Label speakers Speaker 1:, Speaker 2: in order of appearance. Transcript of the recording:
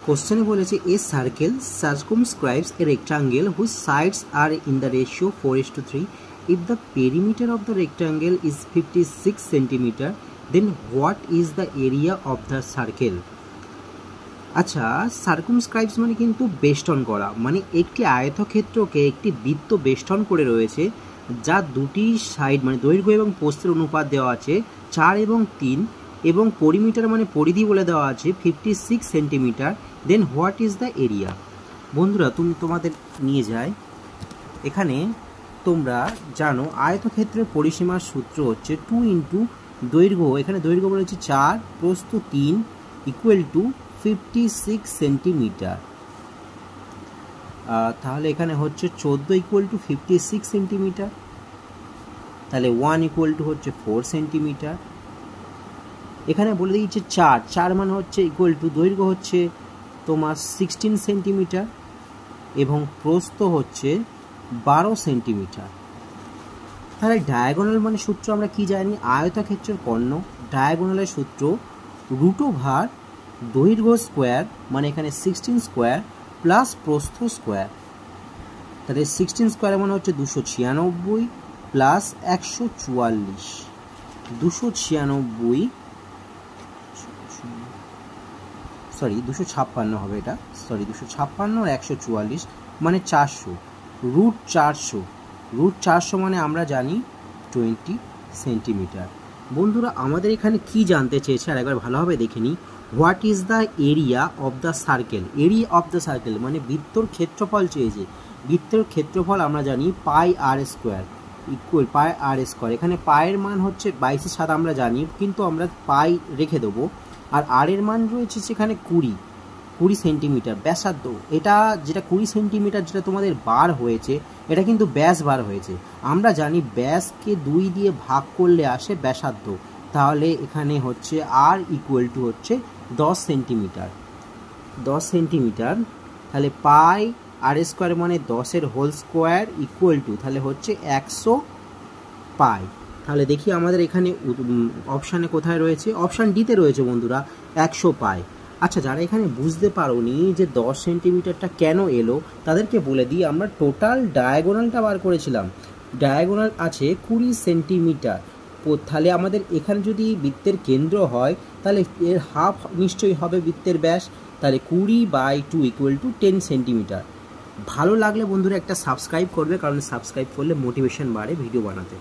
Speaker 1: কোশ্চেনে বলেছে a circle circumscribes a rectangle which sides are in the ratio 4:3. If the perimeter of the rectangle is 56 centimeter, then what is the area of the circle? আচ্ছা, সার্কমস্ক্রাইবস মানে কিন্তু বেষ্টন করা, মানে একটি আয়তক্ষেত্রকে একটি বৃত্ত বেষ্টন করে রয়েছে যা দুটি সাইড মানে দৈর্ঘ্য এবং প্রস্থের অনুপাত দেওয়া আছে 4 এবং 3 এবং পরিমিটার মানে পরিধি বলে দেওয়া আছে 56 centimetre. Then what is the area? বন্ধুরা তোমাদের নিয়ে যায়, এখানে তোমরা জানো আয়তক্ষেত্রের পরিসীমার সূত্র হচ্ছে 2 ইন্টু দৈর্ঘ্য, এখানে দৈর্ঘ্য বলেছে 4, প্রস্থ 3 ইকুয়াল টু 56 সেন্টিমিটার। তাহলে এখানে হচ্ছে 14 ইকুয়াল টু 56 সেন্টিমিটার, তাহলে 1 ইকুয়াল টু হচ্ছে 4 সেন্টিমিটার। এখানে বলে দিয়েছে 4 মানে হচ্ছে ইকুয়াল টু দৈর্ঘ্য হচ্ছে তোমার 16 সেন্টিমিটার এবং প্রস্থ হচ্ছে 12 সেন্টিমিটার। তাহলে ডায়াগোনাল মানে সূত্র আমরা কি জানি? আয়তক্ষেত্রের কর্ণ ডায়াগোনালের সূত্র √ওভার দৈর্ঘ্য স্কোয়ার, মানে এখানে 16 স্কোয়ার প্লাস প্রস্থ স্কোয়ার। তাহলে 16 স্কোয়ার মানে হচ্ছে 296 প্লাস 144, 256 হবে এটা, 256 আর 144 মানে 400, √400 মানে আমরা জানি 20 সেন্টিমিটার। বন্ধুরা আমাদের এখানে কি জানতে চেয়েছে আর একবার ভালোভাবে দেখে নিই। What is the area of the circle? Area of the circle মানে বৃত্তর ক্ষেত্রফল চেয়েছে। বৃত্তের ক্ষেত্রফল আমরা জানি পাই আর স্কোয়ার ইকুয়াল পাই আর স্কোয়ার। এখানে পায়ের মান হচ্ছে 22/7 আমরা জানি, কিন্তু আমরা পাই রেখে দেবো। আর আর এর মান রয়েছে সেখানে 20 সেন্টিমিটার ব্যাসার্ধ। এটা যেটা 20 সেন্টিমিটার যেটা তোমাদের বার হয়েছে, এটা কিন্তু ব্যাস বার হয়েছে। আমরা জানি ব্যাসকে 2 দিয়ে ভাগ করলে আসে ব্যাসার্ধ, তাহলে এখানে হচ্ছে আর ইকুয়াল টু হচ্ছে 10 সেন্টিমিটার। তাহলে পাই আর স্কোয়ার মানে 10 হোল স্কোয়ার ইকুয়াল টু তাহলে হচ্ছে 100 পাই। তাহলে দেখি আমাদের এখানে অপশানে কোথায় রয়েছে? অপশান ডিতে রয়েছে বন্ধুরা, 100 পাই। আচ্ছা, যারা এখানে বুঝতে পারোনি যে 10 সেন্টিমিটারটা কেন এলো, তাদেরকে বলে দিই আমরা টোটাল ডায়াগোনালটা বার করেছিলাম। ডায়াগোনাল আছে 20 সেন্টিমিটার। তাহলে আমাদের এখানে যদি বৃত্তের কেন্দ্র হয় তাহলে এর হাফ নিশ্চয়ই হবে বৃত্তের ব্যাস, তাহলে 20/2 ইকুয়াল টু 10 সেন্টিমিটার। ভালো লাগলে বন্ধুরা একটা সাবস্ক্রাইব করবে, কারণ সাবস্ক্রাইব করলে মোটিভেশন বাড়ে ভিডিও বানাতে।